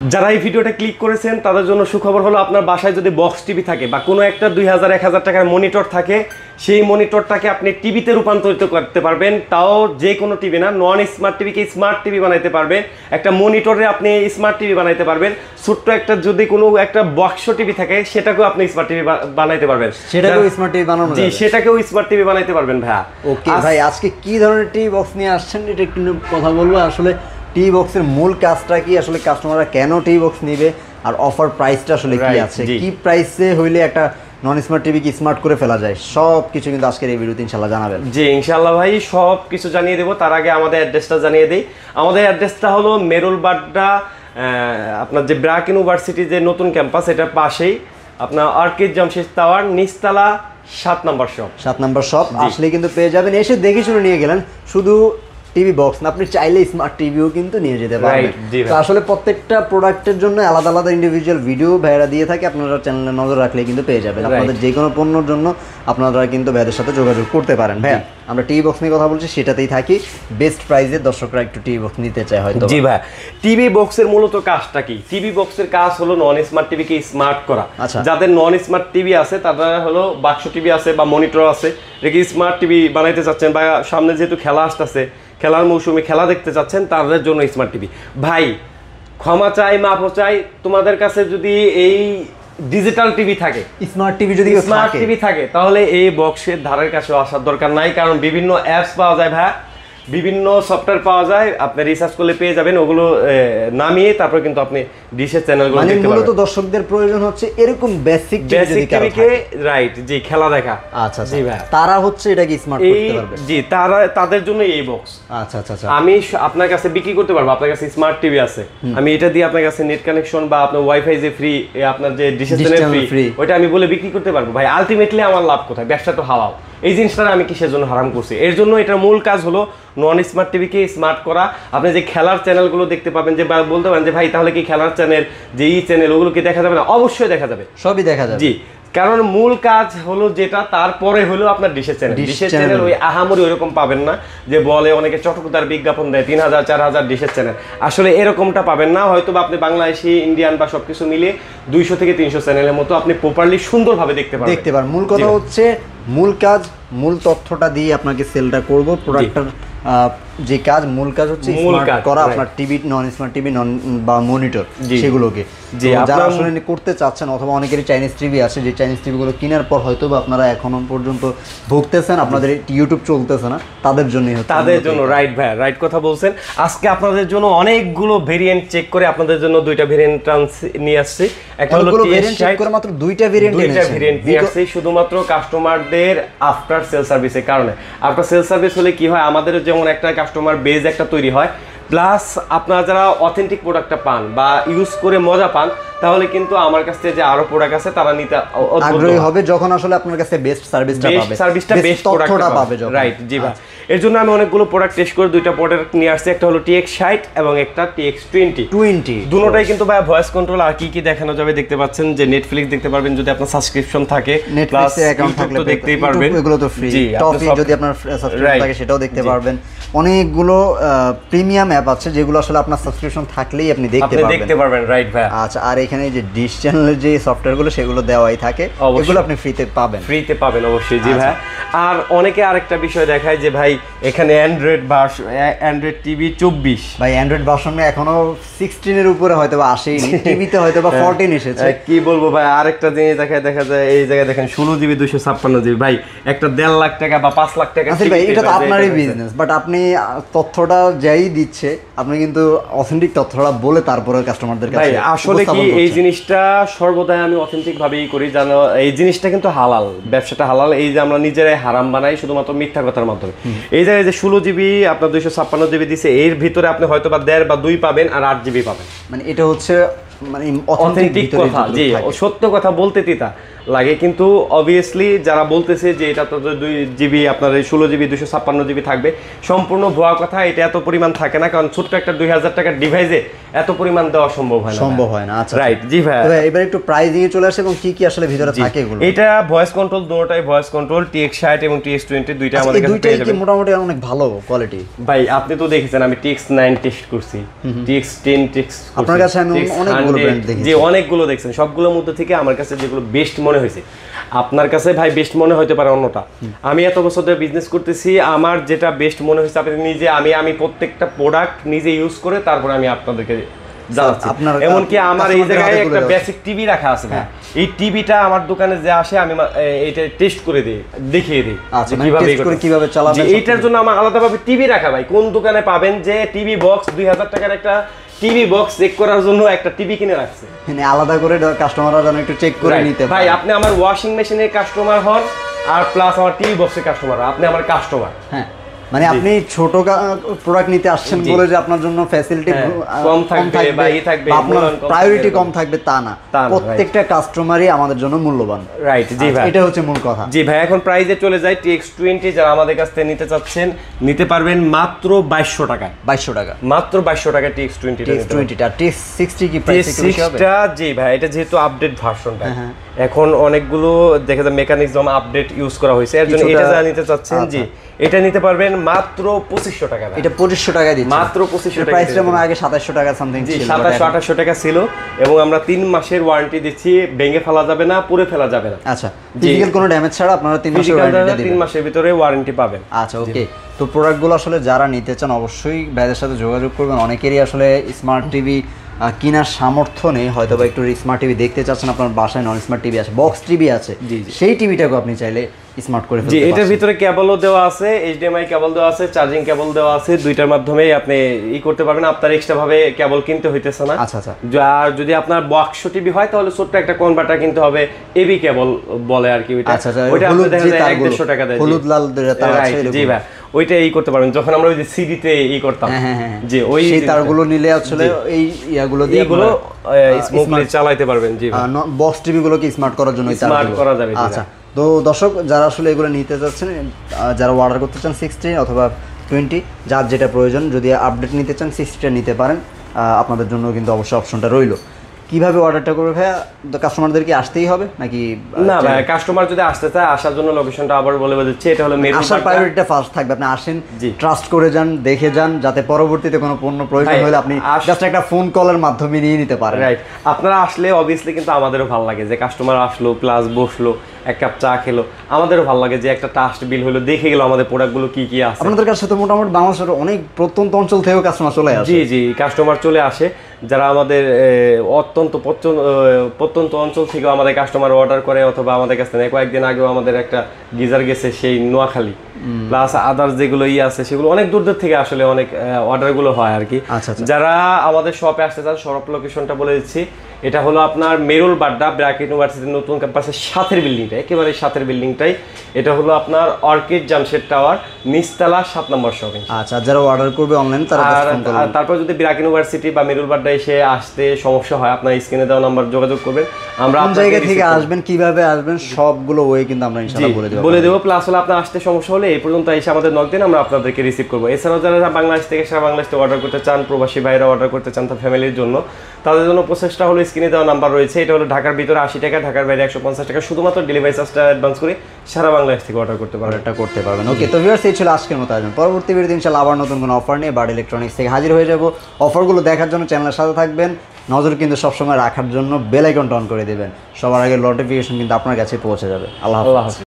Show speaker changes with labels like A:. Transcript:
A: যারা এই ভিডিওটা ক্লিক করেছেন তাদের জন্য সুখবর হলো, আপনার বাসায় যদি বক্স টিভি থাকে বা কোনো একটা 2000-1000 টাকার মনিটর থাকে, সেই মনিটরটাকে আপনি টিভিতে রূপান্তরিত করতে পারবেন। তাও যে কোনো টিভি না, নন স্মার্ট টিভিকে স্মার্ট টিভি বানাইতে পারবেন। একটা মনিটরে আপনি স্মার্ট টিভি বানাইতে পারবেন। ছোট্ট একটা যদি কোনো একটা বক্স টিভি থাকে, সেটাকেও আপনি স্মার্ট টিভি বানাইতে পারবেন।
B: সেটাকেও স্মার্ট টিভি বানানো
A: জি, সেটাকেও স্মার্ট টিভি বানাইতে পারবেন ভাইয়া।
B: ওকে ভাই, আজকে কি ধরনের টিভি বক্স নিয়ে আসছেন এটা একটু কথা বলবো। আসলে টিভি বক্সের মূল কাজটা কি, আসলে কাস্টমাররা কেন টিভি বক্স নেবে, আর অফার প্রাইসটা আসলে কি আছে, কি প্রাইসে হইলে একটা নন স্মার্ট টিভি কি স্মার্ট করে ফেলা যায়, সব কিছু কিন্তু আজকের এই ভিডিওতে ইনশাআল্লাহ জানাবেন।
A: জি ইনশাআল্লাহ ভাই, সব কিছু জানিয়ে দেবো। তার আগে আমাদের অ্যাড্রেসটা জানিয়ে দিই। আমাদের অ্যাড্রেসটা হলো মেরুলবাড্ডা, আপনার যে ব্র্যাক ইউনিভার্সিটি যে নতুন ক্যাম্পাস, এটার পাশেই আপনার অর্কিড জামশেদ টাওয়ার, নিচতলা 7 নম্বর শপ।
B: 7 নম্বর শপ আসলে কিন্তু পেয়ে যাবেন। এসে দেখে শুনে নিয়ে গেলেন, শুধু টিভি বক্স না, আপনি চাইলে স্মার্ট টিভিও কিন্তু নিয়ে যেতে পারবেন। তো আসলে প্রত্যেকটা প্রোডাক্টের জন্য আলাদা আলাদা ইন্ডিভিজুয়াল ভিডিও ভাইরা দিয়ে থাকে, আপনারা চ্যানেলে নজর রাখলে কিন্তু পেয়ে যাবেন। আপনাদের যে কোনো পণ্যের জন্য আপনারা কিন্তু ভাইদের সাথে যোগাযোগ করতে পারেন। ভাইয়া আমরা টিভি বক্স নিয়ে কথা বলছি, সেটাতেই থাকি। বেস্ট প্রাইসে দর্শকরা একটু টিভি বক্স নিতে চায় হয়তো।
A: জি ভাই, টিভি বক্সের মূলত কাজটা কি? টিভি বক্সের কাজ হলো নন স্মার্ট টিভিকে স্মার্ট করা। যাদের নন স্মার্ট টিভি আছে তারা হলো বাক্স টিভি আছে বা মনিটর আছে, রেখে স্মার্ট টিভি বানাইতে চাচ্ছেন, বা সামনে যেহেতু খেলা আসতেছে, খেলার মৌসুমে খেলা দেখতে চাচ্ছেন, তাদের জন্য স্মার্ট টিভি। ভাই ক্ষমা চাই, মাফও চাই, তোমাদের কাছে যদি এই ডিজিটাল টিভি থাকে,
B: স্মার্ট টিভি যদি
A: স্মার্ট টিভি থাকে, তাহলে এই বক্সের ধারের কাছে আসার দরকার নাই। কারণ বিভিন্ন অ্যাপস পাওয়া যায় ভাই, বিভিন্ন সফটওয়্যার পাওয়া যায়, আপনি রিসার্চ করলে পেয়ে যাবেন। ওগুলো নামিয়ে তারপর কিন্তু আপনি ডিশের চ্যানেলগুলো দেখতে পারবেন।
B: মূলত দর্শকদের প্রয়োজন হচ্ছে এরকম বেসিক
A: টিভিকে, রাইট, জি, খেলা দেখা।
B: আচ্ছা জি ভাই, তারা হচ্ছে এটা কি স্মার্ট করতে পারবে?
A: জি, তাদের জন্য এই বক্স।
B: আচ্ছা আচ্ছা আচ্ছা,
A: আমি আপনার কাছে বিক্রি করতে পারবো। আপনার কাছে স্মার্ট টিভি আছে, আমি এটা দিয়ে আপনার কাছে নেট কানেকশন বা আপনার ওয়াইফাই যে ফ্রি, আপনার যে ডিশের চ্যানেল ফ্রি, ওইটা আমি বলে বিক্রি করতে পারবো। ভাই আলটিমেটলি আমার লাভ কোথায়? ব্যবসা তো হালাল। এই জিনিসটা আমি কিসের জন্য হারাম করছি? এর জন্য এটার মূল কাজ হলো নন স্মার্ট টিভিকে স্মার্ট করা। আপনি যে খেলার চ্যানেলগুলো দেখতে পাবেন, যে বলতে পারেন যে ভাই তাহলে কি খেলার চ্যানেল, যে এই চ্যানেল, ওগুলো কি দেখা যাবে না? অবশ্যই দেখা যাবে,
B: সবই দেখা যাবে।
A: জি, কারণ মূল কাজ হলো যেটা, তারপরে হলো আপনার ডিশের চ্যানেল। ডিশের চ্যানেল ওই আহামরি ওইরকম পাবেন না যে বলে অনেকে চটকদার বিজ্ঞাপন দেয় 3000-4000 ডিশের চ্যানেল, আসলে এরকমটা পাবেন না। হয়তো বা আপনি বাংলাদেশি, ইন্ডিয়ান বা সবকিছু মিলিয়ে 200 থেকে 300 চ্যানেলের মতো আপনি প্রপারলি সুন্দরভাবে দেখতে পারবেন।
B: মূল কথা হচ্ছে, মূল কাজ, মূল তথ্যটা দিয়ে আপনাকে সেলটা করব। প্রোডাক্টটার যে কাজ, মূল কাজ হচ্ছে স্মার্ট করা আপনার টিভি, নন স্মার্ট টিভি, নন বা মনিটর, সেগুলোকে যারা আসলে করতে চাচ্ছেন, অথবা অনেকেরই চাইনিজ টিভি আছে, যে চাইনিজ টিভিগুলো কেনার পর হয়তো বা আপনারা এখনো পর্যন্ত ভুগতেছেন, আপনাদের ইউটিউব চলতেছে না, তাদের জন্যই হচ্ছে,
A: তাদের জন্য। রাইট ভাই, রাইট কথা বলছেন। আজকে আপনাদের জন্য অনেকগুলো ভেরিয়েন্ট চেক করে আপনাদের জন্য 2টা ভেরিয়েন্ট নিয়ে আসছি। একটা হলো
B: চেক করে মাত্র 2টা ভেরিয়েন্ট
A: নিয়ে আসছি, শুধুমাত্র কাস্টমারদের আফটার সেল সার্ভিসের কারণে। আফটার সেল সার্ভিস হলে কি হয়, আমাদের যেমন একটা কাস্টমার বেজ একটা তৈরি হয়, প্লাস আপনারা যারা অথেন্টিক প্রোডাক্টটা পান বা ইউজ করে মজা পান, তাহলে কিন্তু আমার কাছ থেকে যে আরো প্রোডাক্ট আছে তারা নিতে
B: আগ্রহী হবে, যখন আসলে আপনার কাছে বেস্ট সার্ভিসটা পাবে,
A: বেস্ট তথ্যটা পাবে। রাইট, জি ভাই। এর জন্য আমি অনেকগুলো প্রোডাক্ট টেস্ট করে 2টা প্রোডাক্ট নিয়ে আসছি। একটা হলো TX60 এবং একটা TX20। দুটোটাই কিন্তু ভাই ভয়েস কন্ট্রোল। আর কি কি দেখানো যাবে দেখতে পাচ্ছেন, যে নেটফ্লিক্স দেখতে পারবেন যদি আপনার সাবস্ক্রিপশন থাকে, প্লাস অ্যাকাউন্ট থাকলে দেখতেই পারবেন,
B: এগুলো তো ফ্রি। টপি যদি আপনার সাবস্ক্রিপশন থাকে সেটাও দেখতে পারবেন। অনেকগুলো প্রিমিয়াম অ্যাপ আছে যেগুলো আসলে আপনার সাবস্ক্রিপশন থাকলেই আপনি দেখতে পারবেন।
A: রাইট ভাই।
B: আচ্ছা, আর এখানে যে ডিশ চ্যানেলের যে সফটওয়্যারগুলো সেগুলো দেওয়াই থাকে, এগুলো আপনি ফ্রিতে পাবেন
A: অবশ্যই। জি ভাই। আর অনেকে আরেকটা বিষয় দেখায় যে ভাই এখানে অ্যান্ড্রয়েড টিভি 24,
B: ভাই অ্যান্ড্রয়েড ভার্সনে এখনো 16 এর উপরে হয়তো বা আসেনি, টিভিতে হয়তো বা 14 এসেছে।
A: কি বলবো ভাই, আরেকটা জিনিস দেখা যায় এই জায়গায় দেখেন 16GB 256GB, ভাই একটা 1.5 লাখ টাকা বা 5 লাখ টাকা।
B: আচ্ছা ভাই, এটা তো আপনারই বিজনেস, বাট আপনি তথ্যটা যাই দিচ্ছে, আপনি কিন্তু অথেন্টিক তথ্যটা বলে তারপরে কাস্টমারদের কাছে।
A: ভাই আসলে কি এই জিনিসটা সর্বদাই আমি অথেন্টিক ভাবেই করি, জানো, এই জিনিসটা কিন্তু হালাল, ব্যবসাটা হালাল। এই যে আমরা নিজেরাই হারাম বানাই শুধুমাত্র মিথ্যা কথার মাধ্যমে। এই জায়গায় যে 16GB আপনার 256GB দিছে, এর ভিতরে আপনি হয়তো বা 1.5 বা 2 পাবেন, আর 8GB পাবেন।
B: মানে এটা হচ্ছে মানে
A: অথেন্টিক কথা, জি সত্য কথা বলতে তিতা লাগে, কিন্তু অবভিয়াসলি যারা বলতেছে যে এটা তো 2 জিবি আপনার 16 জিবি 256 জিবি থাকবে, সম্পূর্ণ ভুয়া কথা। এটা এত পরিমাণ থাকে না, কারণ ছোট্ট একটা 2000 টাকার ডিভাইসে এত পরিমাণ দেওয়া সম্ভব হয় না।
B: আচ্ছা
A: রাইট, জি ভাই।
B: এবার একটু প্রাইসিং এ চলে আসে এবং কি কি আসলে ভিতরে থাকে এগুলো।
A: এটা ভয়েস কন্ট্রোল, দুটোটাই ভয়েস কন্ট্রোল, TX60 এবং TX20 দুইটা আমাদের কাছে পেয়ে যাবেন।
B: মোটামুটি অনেক ভালো কোয়ালিটি
A: ভাই। আপনি তো দেখেছেন আমি TX9 টেস্ট করছি, TX10 টেস্ট করছি,
B: আপনার কাছে আমি অনেকগুলো ব্র্যান্ড দেখেছি।
A: যে অনেকগুলো দেখছেন, সবগুলোর মধ্যে থেকে আমার কাছে যেগুলো বেস্ট মনে হয়েছে, আপনার কাছে ভাই বেস্ট মনে হতে পারে অন্যটা। আমি এত বছর ধরে বিজনেস করতেছি, আমার যেটা বেস্ট মনে হয়েছে আপনি নিজে, আমি প্রত্যেকটা প্রোডাক্ট নিজে ইউজ করে তারপর আমি আপনাদেরকে জানাচ্ছি। এমনকি আমার এই জায়গায় একটা বেসিক টিভি রাখা আছে ভাই, এই টিভিটা আমার দোকানে যে আসে আমি এটা টেস্ট করে দিই, দেখিয়ে দিই
B: কিভাবে চালাবেন।
A: এইটার জন্য আমার আলাদাভাবে টিভি রাখা ভাই। কোন দোকানে পাবেন যে টিভি বক্স 2000 টাকার একটা টিভি বক্স চেক করার জন্য একটা টিভি কিনে রাখছে,
B: মানে আলাদা করে কাস্টমাররা যেন একটু চেক করে নিতে পারে।
A: ভাই আপনি আমার ওয়াশিং মেশিনের কাস্টমার হন আর প্লাস আমার টিভি বক্সের কাস্টমার, আপনি আমার কাস্টমার।
B: হ্যাঁ, মানে আপনি ছোট প্রোডাক্ট নিতে আসছেন বলে যে আপনার জন্য ফ্যাসিলিটি
A: কম থাকবে বা ই থাকবে,
B: আপনার প্রায়োরিটি কম থাকবে তা না, প্রত্যেকটা কাস্টমারই আমাদের জন্য মূল্যবান।
A: রাইট, জি ভাই,
B: এটা হচ্ছে মূল কথা।
A: জি ভাই, এখন প্রাইসে চলে যায় TX20 যারা আমাদের কাছ থেকে নিতে চাচ্ছেন নিতে পারবেন মাত্র 2200 টাকা।
B: 2200 টাকা,
A: মাত্র 2200 টাকা TX20
B: টা। TX60 কি প্রাইস একটু বেশি হবে?
A: TX60 জি ভাই, এটা যেহেতু আপডেট ভার্সনটা, এখন অনেকগুলো দেখা যায় মেকানিজম আপডেট ইউজ করা হয়েছে, এর জন্য এটা যারা নিতে চাচ্ছেন জি এটা নিতে পারবেন মাত্র 2500 টাকা।
B: এটা 2500 টাকা দিচ্ছি,
A: মাত্র 2500 টাকা।
B: প্রাইসটা মনে আগে 2700 টাকা সামথিং ছিল,
A: 2700-2800 টাকা ছিল, এবং আমরা 3 মাসের ওয়ারেন্টি দিচ্ছি, ভেঙে ফেলা যাবে না, পুরো ফেলা যাবে না।
B: আচ্ছা, ফিজিক্যাল কোনো ড্যামেজ ছাড়া আপনারা 3 মাসের ওয়ারেন্টি দিবেন,
A: 3 মাসের ভিতরে ওয়ারেন্টি পাবেন।
B: আচ্ছা, ওকে। তো প্রোডাক্টগুলো আসলে যারা নিতে চান অবশ্যই ভাইদের সাথে যোগাযোগ করবেন। অনেকেরই আসলে স্মার্ট টিভি কেনার সামর্থ্য নেই, হয়তো বা একটু স্মার্ট টিভি দেখতে চাচ্ছেন, আপনার বাসায় নন স্মার্ট টিভি আছে, বক্স টিভি আছে, সেই টিভিটাকে আপনি চাইলে স্মার্ট করে ফেলতে পারেন।
A: এটার ভিতরে কেবলও দেওয়া আছে, HDMI কেবল দেওয়া আছে, চার্জিং কেবল দেওয়া আছে, দুইটার মাধ্যমে আপনি করতে পারবেন, আপনার এক্সট্রা ভাবে কেবল কিনতে হইতেছে না।
B: আচ্ছা আচ্ছা।
A: আর যদি আপনার বক্স টিভি হয় তাহলে ছোট্ট একটা কনভার্টার কিনতে হবে, এবি কেবল বলে আর কি, ওইটা ওইটা আপনি দেখা যায় 150 টাকা দেয়,
B: হলুদ লাল তার আছে,
A: জি ভাই, ওইটা করতে পারবেন। যখন আমরা ওই যে সিডিতে করতাম, যে ওই
B: সেই তারগুলো নিলে আসলে এই ইয়াগুলো দিয়ে
A: এগুলো স্মুথলি চালাতে পারবেন। জি ভাই,
B: বক্স টিভি গুলোকে স্মার্ট করার জন্য
A: স্মার্ট করা যাবে।
B: আচ্ছা, তো দর্শক যারা আসলে এগুলো নিতে যাচ্ছেন, যারা অর্ডার করতে চান 60 অথবা 20, যার যেটা প্রয়োজন, যদি আপডেট নিতে চান 60টা নিতে পারেন, আপনাদের জন্য কিন্তু অবশ্যই অপশনটা রইল। কিভাবে অর্ডারটা করবে ভাইয়া? কাস্টমারদেরকে আসতেই হবে নাকি?
A: না ভাই, কাস্টমার যদি আসতে চায় আসার জন্য লোকেশনটা আবার বলে দিচ্ছি, এটা হলো মেরুল
B: আসার প্রায়োরিটিটা ফার্স্ট থাকবে। আপনি আসেন, ট্রাস্ট করে যান, দেখে যান, যাতে পরবর্তীতে কোনো পণ্য প্রয়োজন হলে আপনি জাস্ট একটা ফোন কলের মাধ্যমে নিয়ে নিতে পারেন।
A: রাইট, আপনারা আসলে অবভিয়াসলি কিন্তু আমাদেরও ভালো লাগে যে কাস্টমার আসলো প্লাস বসলো, এক কাপ চা খেলো, আমাদেরও ভালো লাগে যে একটা টাস্ট বিল হলো, দেখে গেল আমাদের প্রোডাক্টগুলো কি কি আছে।
B: আপনাদের কাছে তো মোটামুটি বাংলাদেশের অনেক প্রত্যন্ত অঞ্চল থেকেও কাস্টমার চলে আসে।
A: জি জি, কাস্টমার চলে আসে, যারা আমাদের অত্যন্ত প্রত্যন্ত অঞ্চল থেকে আমাদের কাস্টমার অর্ডার করে, অথবা আমাদের কাছ থেকে কয়েকদিন আগেও আমাদের একটা গিজার গেছে সেই নোয়াখালী, প্লাস আদার্স যেগুলো আছে সেগুলো অনেক দূর দূর থেকে আসলে অনেক অর্ডারগুলো হয় আর কি। যারা আমাদের শপে আসতে চান, শপ লোকেশনটা বলে দিচ্ছি, এটা হলো আপনার মেরুল বাড্ডা ব্র্যাক ইউনিভার্সিটির নতুন ক্যাম্পাসের সাথের বিল্ডিংটা, একেবারে সাথের বিল্ডিংটাই, এটা হলো আপনার অর্কিড জামশেদ টাওয়ার, নিচতলা 7 নম্বর শপিং।
B: আচ্ছা, যারা অর্ডার করবে অনলাইন তারা
A: তারপর যদি ব্র্যাক ইউনিভার্সিটি বা মেরুল বাড্ডা এসে আসতে সমস্যা হয়, আপনার স্ক্রিনে দেওয়া নাম্বার যোগাযোগ করবেন, আমরা
B: কোন জায়গা থেকে আসবেন, কিভাবে আসবেন, সবগুলো ওয়ে কিন্তু আমরা ইনশাআল্লাহ বলে দেব।
A: প্লাস হলো আপনার আসতে সমস্যা হলে এই পর্যন্ত এসে আমাদের নক দিন, আমরা আপনাদেরকে রিসিভ করবো। এছাড়াও যারা বাংলাদেশ থেকে সারা বাংলাদেশ থেকে অর্ডার করতে চান, প্রবাসী ভাইরা অর্ডার করতে চান তার ফ্যামিলির জন্য, তাদের জন্য প্রসেসটা হলো স্ক্রিনে দেওয়া নাম্বার রয়েছে, এটা হলো ঢাকার ভিতরে 80 টাকা, ঢাকার বাইরে 150 টাকা, শুধুমাত্র ডেলিভারি চার্জটা অ্যাডভান্স করে সারা বাংলাদেশ থেকে অর্ডার করতে পারবেন।
B: ওকে, তো ভিউয়ার্স, এই ছিল আজকের মতো আয়োজন। পরবর্তী ভিডিওতে ইনশাআল্লাহ আবার নতুন কোনো অফার নিয়ে বার্ড ইলেকট্রনিক্স থেকে হাজির হয়ে যাব। অফারগুলো দেখার জন্য চ্যানেলের সাথে থাকবেন, নজর কিন্তু সবসময় রাখার জন্য বেল আইকনটা অন করে দেবেন, সবার আগে নোটিফিকেশন কিন্তু আপনার কাছে পৌঁছে যাবে। আল্লাহ হাফেজ।